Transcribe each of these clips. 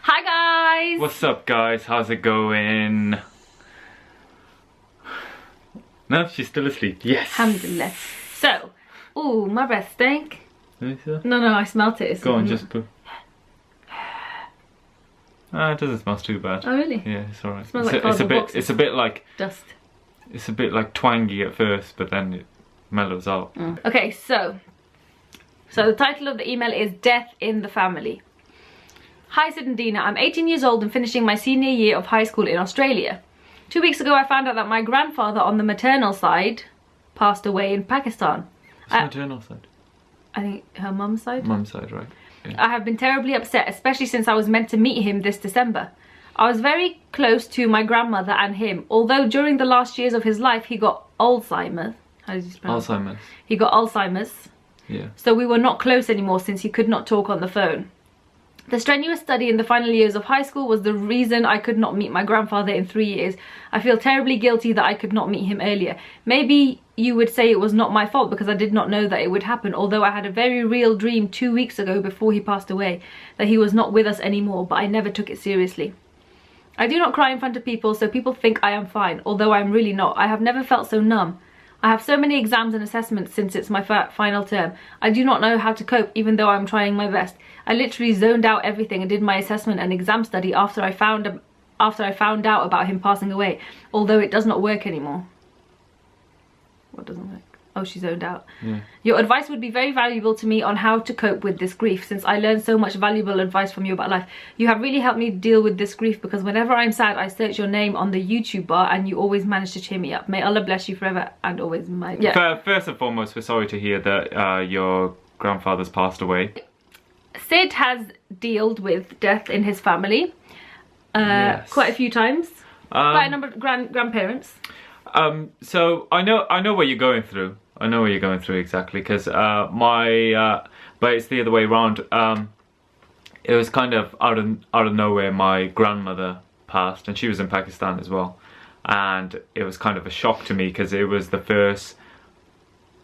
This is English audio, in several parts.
Hi guys! What's up guys? How's it going? No, she's still asleep. Yes. Alhamdulillah. So, ooh, my breath stink. No, No, I smelt it. go on, just put. It doesn't smell too bad. Oh really? Yeah, it's alright. Smells like It's a bit like dust. It's a bit like twangy at first, but then it mellows out. Okay, so the title of the email is Death in the Family. Hi Sid and Dina, I'm 18 years old and finishing my senior year of high school in Australia. 2 weeks ago I found out that my grandfather on the maternal side passed away in Pakistan. What's maternal side? I think her mum's side? Mum's side, right. Yeah. I have been terribly upset, especially since I was meant to meet him this December. I was very close to my grandmother and him, although during the last years of his life he got Alzheimer's. How did you spell it? Alzheimer's. He got Alzheimer's. Yeah. So we were not close anymore since he could not talk on the phone. The strenuous study in the final years of high school was the reason I could not meet my grandfather in 3 years. I feel terribly guilty that I could not meet him earlier. Maybe you would say it was not my fault because I did not know that it would happen, although I had a very real dream 2 weeks ago before he passed away that he was not with us anymore, but I never took it seriously. I do not cry in front of people, so people think I am fine, although I am really not. I have never felt so numb. I have so many exams and assessments since it's my final term. I do not know how to cope, even though I'm trying my best. I literally zoned out everything and did my assessment and exam study after I found out about him passing away, although it does not work anymore. What doesn't work? Oh, she zoned out. Yeah. Your advice would be very valuable to me on how to cope with this grief, since I learned so much valuable advice from you about life. You have really helped me deal with this grief because whenever I'm sad, I search your name on the YouTube bar and you always manage to cheer me up. May Allah bless you forever and always. First and foremost, we're sorry to hear that your grandfather's passed away. Sid has dealt with death in his family Yes. quite a few times. Quite a number of grandparents. So I know what you're going through. I know what you're going through exactly, because but it's the other way around. It was kind of out of nowhere. My grandmother passed, and she was in Pakistan as well, and it was kind of a shock to me because it was the first.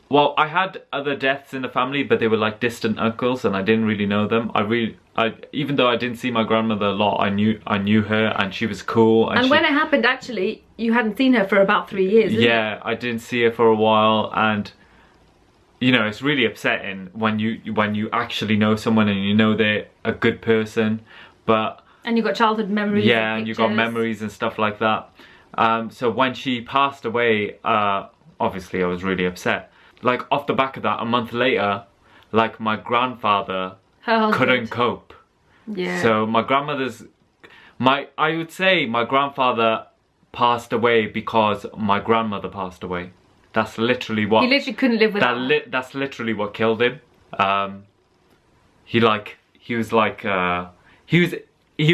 Well, I had other deaths in the family, but they were like distant uncles, and I didn't really know them. Even though I didn't see my grandmother a lot, I knew her, and she was cool. And when it happened, actually, you hadn't seen her for about 3 years. Yeah, I didn't see her for a while, and you know, it's really upsetting when you actually know someone and you know they're a good person, but and you got childhood memories. Yeah, and you got memories and stuff like that. So when she passed away, obviously I was really upset. Like off the back of that, a month later, like my grandfather couldn't cope. Yeah. So my grandmother's, I would say my grandfather passed away because my grandmother passed away. That's literally what. He literally couldn't live without her. That's literally what killed him. He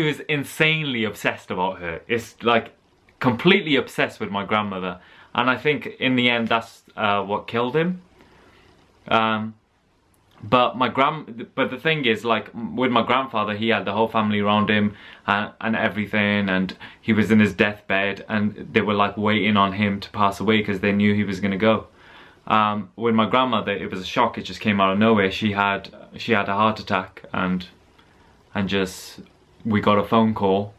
was insanely obsessed about her. It's like completely obsessed with my grandmother. And I think in the end that's what killed him. But the thing is, like with my grandfather, he had the whole family around him and everything, and he was in his deathbed, and they were like waiting on him to pass away because they knew he was gonna go. With my grandmother, it was a shock. It just came out of nowhere. She had a heart attack, and just we got a phone call,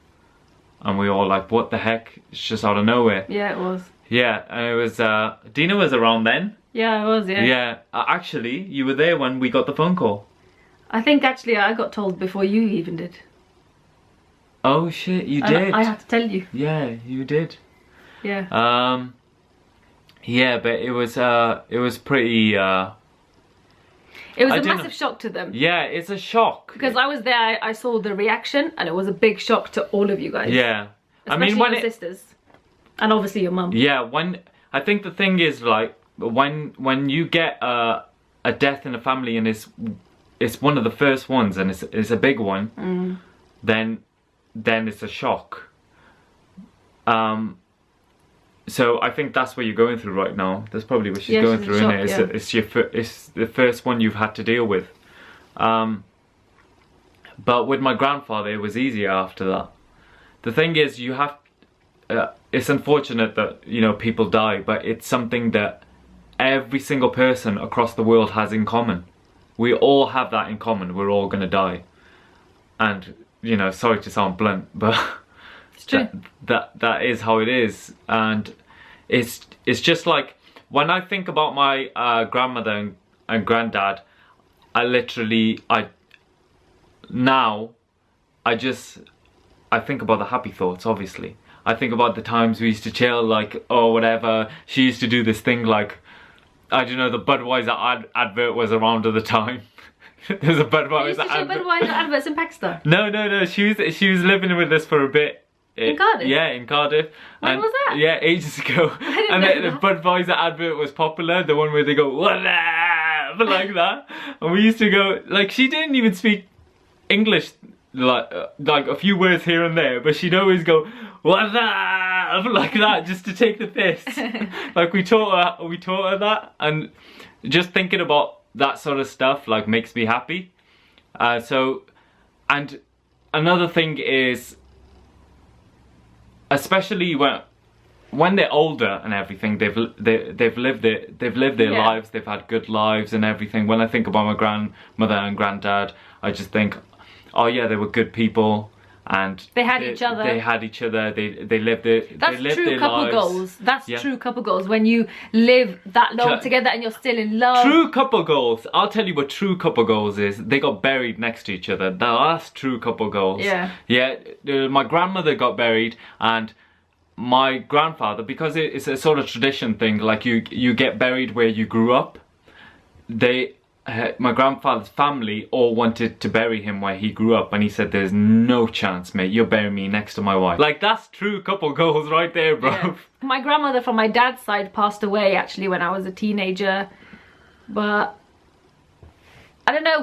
and we all like, what the heck? It's just out of nowhere. Yeah, it was. Yeah, and it was, Dina was around then. Yeah, I was, yeah. Yeah, actually, you were there when we got the phone call. I think actually I got told before you even did. Oh shit, you did? I had to tell you. Yeah, you did. Yeah. Yeah, but it was pretty, It was a massive shock to them. Yeah, it's a shock. Because I was there, I saw the reaction, and it was a big shock to all of you guys. Yeah. Especially your sisters. And obviously your mum. Yeah, I think the thing is, like, when you get a death in the family and it's one of the first ones and it's a big one, then it's a shock. So I think that's what you're going through right now. That's probably what she's going through, isn't it? It's the first one you've had to deal with. But with my grandfather, it was easier after that. The thing is, you have. It's unfortunate that, you know, people die, but it's something that every single person across the world has in common. We all have that in common. We're all gonna die, and you know, sorry to sound blunt, but It's true. that is how it is. And it's just like, when I think about my grandmother and granddad, I think about the happy thoughts, obviously. I think about the times we used to chill, like, or whatever. She used to do this thing like, I don't know, the Budweiser advert was around at the time. There's a Budweiser advert. Budweiser adverts in Pakistan. No, she was living with us for a bit. In Cardiff? Yeah, in Cardiff. When was that? Yeah, ages ago. didn't And know the Budweiser advert was popular, the one where they go, "What up?" like that. And we used to go, like, she didn't even speak English, like a few words here and there, but she'd always go, "What up?" like that, just to take the piss. Like, we taught her that, and just thinking about that sort of stuff, like, makes me happy. And another thing is, especially when they're older and everything, they've lived their Yeah. lives, they've had good lives and everything. When I think about my grandmother and granddad, I just think, oh yeah, they were good people, and They had each other. They had each other. They lived it. That's they lived true their couple lives. goals. That's Yeah. true couple goals, when you live that long Ca- together and you're still in love. True couple goals. I'll tell you what true couple goals is. They got buried next to each other. Now that's true couple goals. Yeah. Yeah. My grandmother got buried, and my grandfather, because it's a sort of tradition thing. Like, you get buried where you grew up. My grandfather's family all wanted to bury him where he grew up, and he said, "There's no chance, mate. You're burying me next to my wife." Like, that's true couple goals right there, bro. Yeah. My grandmother from my dad's side passed away actually when I was a teenager, but I don't know,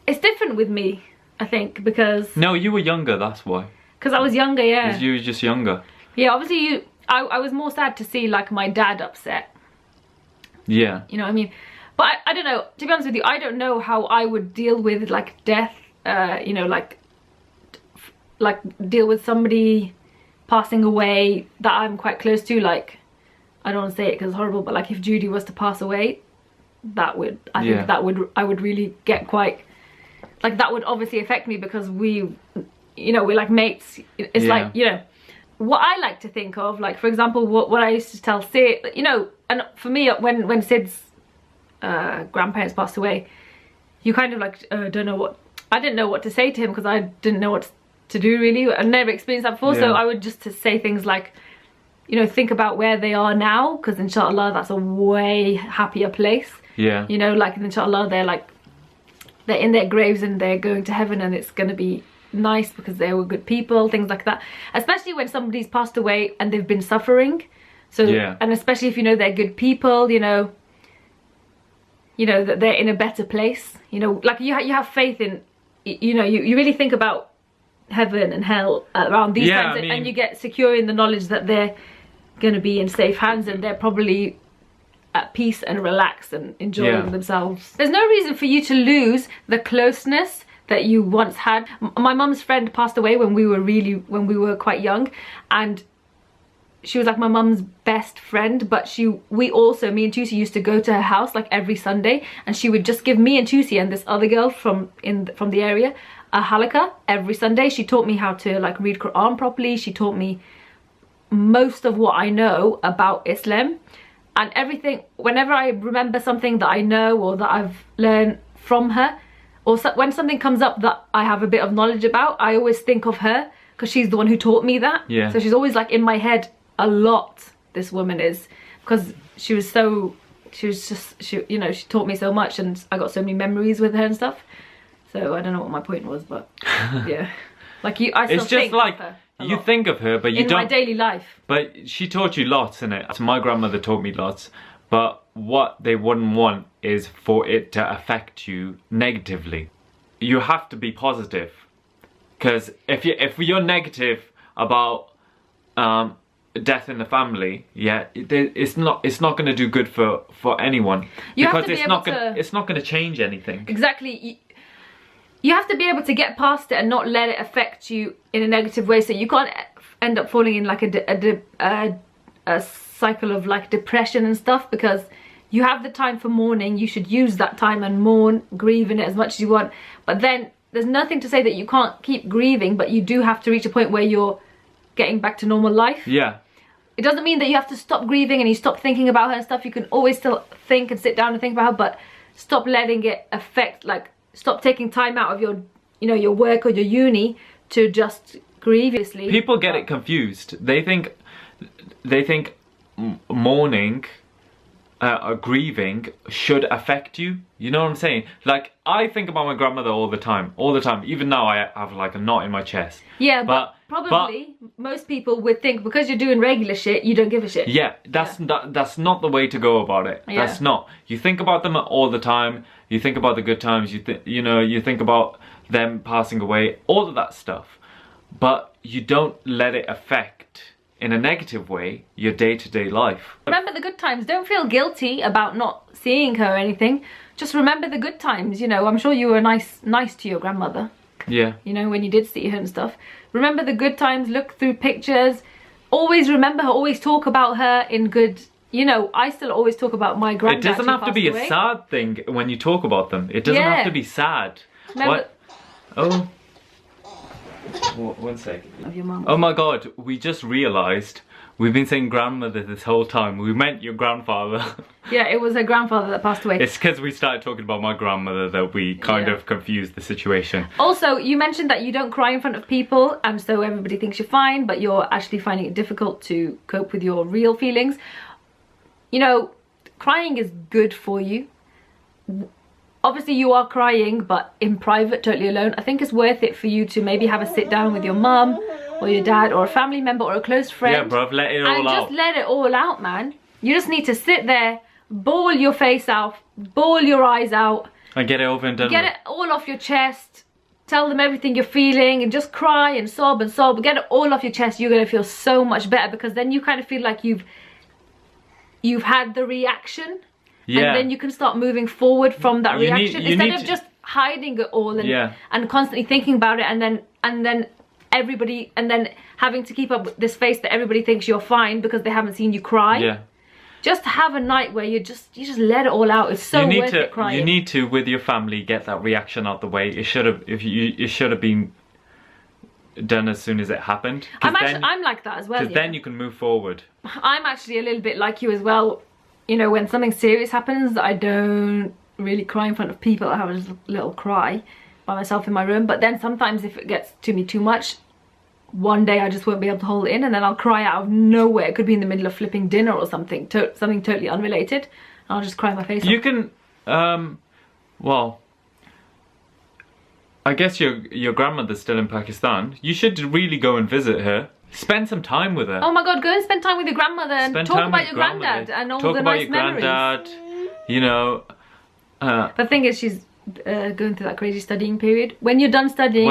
it's different with me, I think, because No, you were younger, that's why. I was younger, yeah. 'Cause you were just younger. Yeah, obviously I was more sad to see like my dad upset, Yeah. you know what I mean? But I don't know, to be honest with you, I don't know how I would deal with like death, you know, like deal with somebody passing away that I'm quite close to. Like, I don't want to say it because it's horrible, but like if Judy was to pass away, I think I would really get quite, like, that would obviously affect me, because we're like mates. It's Yeah. like, you know, what I like to think of, like, for example, what I used to tell Sid, you know, and for me, when Sid's grandparents passed away, you kind of like I didn't know what to say to him, because I didn't know what to do really. I'd never experienced that before. So Yeah. I would just say things like, you know, think about where they are now, because inshallah that's a way happier place. Yeah. You know, like, inshallah they're in their graves and they're going to heaven, and it's going to be nice because they were good people, things like that. Especially when somebody's passed away and they've been suffering. So Yeah. and especially if you know they're good people, you know that they're in a better place, you know, like you have faith in, you know, you really think about heaven and hell around these Yeah, times, I mean, and you get secure in the knowledge that they're going to be in safe hands, and they're probably at peace and relaxed and enjoying Yeah. themselves. There's no reason for you to lose the closeness that you once had. My mum's friend passed away when we were quite young, and she was like my mum's best friend, but me and Tusi used to go to her house like every Sunday, and she would just give me and Tusi and this other girl from the area a halakha every Sunday. She taught me how to like read Quran properly. She taught me most of what I know about Islam, and everything. Whenever I remember something that I know or that I've learned from her, or when something comes up that I have a bit of knowledge about, I always think of her, because she's the one who taught me that. Yeah. So she's always like in my head a lot, this woman is, because she taught me so much, and I got so many memories with her and stuff. So I don't know what my point was, but yeah, like I still It's just think like of her a you lot. think of her, but you in don't. my daily life. But she taught you lots, innit? So my grandmother taught me lots, but what they wouldn't want is for it to affect you negatively. You have to be positive, because if you're negative about death in the family, yeah, it's not going to do good for anyone, You have because to be it's not going to change anything. Exactly. You have to be able to get past it and not let it affect you in a negative way, so you can't end up falling in like a cycle of like depression and stuff, because you have the time for mourning. You should use that time and mourn, grieve in it as much as you want, but then there's nothing to say that you can't keep grieving, but you do have to reach a point where you're getting back to normal life. Yeah. It doesn't mean that you have to stop grieving and you stop thinking about her and stuff. You can always still think and sit down and think about her, but stop letting it affect, like, stop taking time out of your, you know, your work or your uni to just grieve. People get it confused. They think mourning, grieving should affect you. You know what I'm saying? Like, I think about my grandmother all the time. Even now I have like a knot in my chest. Yeah, but probably most people would think because you're doing regular shit, you don't give a shit. Yeah, that's not the way to go about it. Yeah. That's not. You think about them all the time. You think about the good times. You think about them passing away, all of that stuff. But you don't let it affect, in a negative way, your day-to-day life. Remember the good times. Don't feel guilty about not seeing her or anything. Just remember the good times. You know, I'm sure you were nice to your grandmother. Yeah. You know, when you did see her and stuff. Remember the good times. Look through pictures. Always remember her. Always talk about her in good. You know, I still always talk about my granddad. It doesn't have to be a sad thing when you talk about them. It doesn't have to be sad. Remember, Oh. One sec. of your mum. Oh my god, we just realised we've been saying grandmother this whole time. We meant your grandfather. Yeah, it was her grandfather that passed away. It's because we started talking about my grandmother that we kind of confused the situation. Also, you mentioned that you don't cry in front of people, and so everybody thinks you're fine, but you're actually finding it difficult to cope with your real feelings. You know, crying is good for you. Obviously you are crying, but in private, totally alone. I think it's worth it for you to maybe have a sit down with your mum or your dad or a family member or a close friend. Yeah, bruv, let it all out. And just let it all out, man. You just need to sit there, bawl your face out, bawl your eyes out. And get it over and done with. Get it all off your chest. Tell them everything you're feeling and just cry and sob and sob. Get it all off your chest. You're going to feel so much better because then you kind of feel like you've had the reaction. Yeah. And then you can start moving forward from that reaction instead of just hiding it all and constantly thinking about it and then having to keep up with this face that everybody thinks you're fine because they haven't seen you cry. Yeah. Just have a night where you just let it all out. It's so worth it crying. You need to, with your family, get that reaction out the way. It should have been done as soon as it happened. I'm like that as well. Because then you can move forward. I'm actually a little bit like you as well. You know, when something serious happens, I don't really cry in front of people. I have a little cry by myself in my room. But then sometimes if it gets to me too much, one day I just won't be able to hold it in and then I'll cry out of nowhere. It could be in the middle of flipping dinner or something, something totally unrelated. And I'll just cry my face off. You can, well, I guess your grandmother's still in Pakistan. You should really go and visit her. Spend some time with her. Oh my god, go and spend time with your grandmother and talk about your granddad and all the nice memories. Talk about your granddad, you know. The thing is, she's going through that crazy studying period. When you're done studying,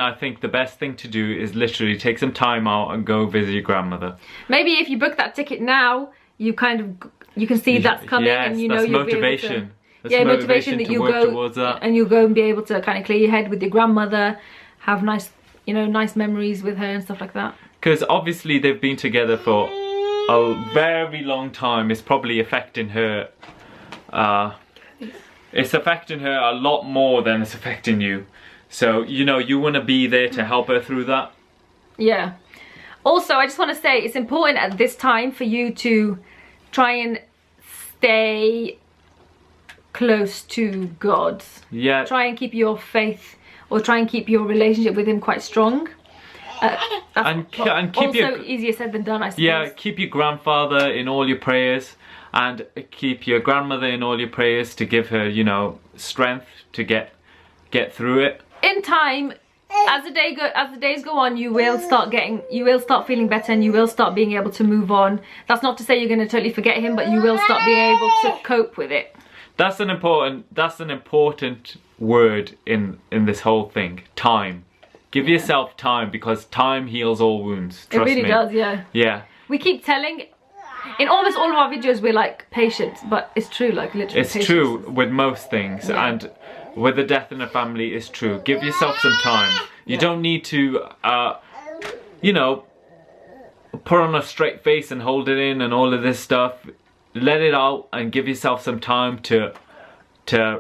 I think the best thing to do is literally take some time out and go visit your grandmother. Maybe if you book that ticket now, you can see that's coming, and you know you'll motivation. be able to. That's motivation that you go and you'll go and be able to kind of clear your head with your grandmother, have nice memories with her and stuff like that. Because obviously they've been together for a very long time. It's probably affecting her. It's affecting her a lot more than it's affecting you. So, you know, you want to be there to help her through that. Yeah. Also, I just want to say it's important at this time for you to try and stay close to God. Yeah. Try and keep your faith or try and keep your relationship with him quite strong. And keep also easier said than done, I suppose. Yeah, keep your grandfather in all your prayers and keep your grandmother in all your prayers to give her, you know, strength to get through it. In time, as the days go on, you will start feeling better and you will start being able to move on. That's not to say you're going to totally forget him, but you will start being able to cope with it. That's an important word in this whole thing. Time. Give yourself time because time heals all wounds. Trust me. It really does, yeah. Yeah. We keep telling, in almost all of our videos, we're like patient, but it's true, like literally. It's true with most things, and with the death in a family, it's true. Give yourself some time. You don't need to, you know, put on a straight face and hold it in and all of this stuff. Let it out and give yourself some time to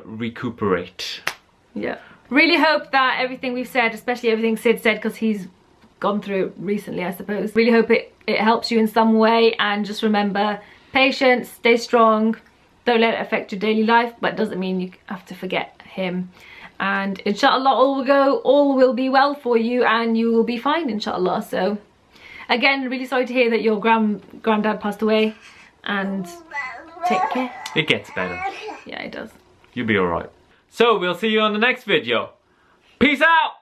recuperate. Yeah. Really hope that everything we've said, especially everything Sid said, because he's gone through it recently, I suppose. Really hope it helps you in some way, and just remember, patience, stay strong, don't let it affect your daily life, but it doesn't mean you have to forget him. And inshallah all will be well for you, and you will be fine, inshallah. So again, really sorry to hear that your granddad passed away, and take care. It gets better. Yeah, it does. You'll be alright. So we'll see you on the next video. Peace out!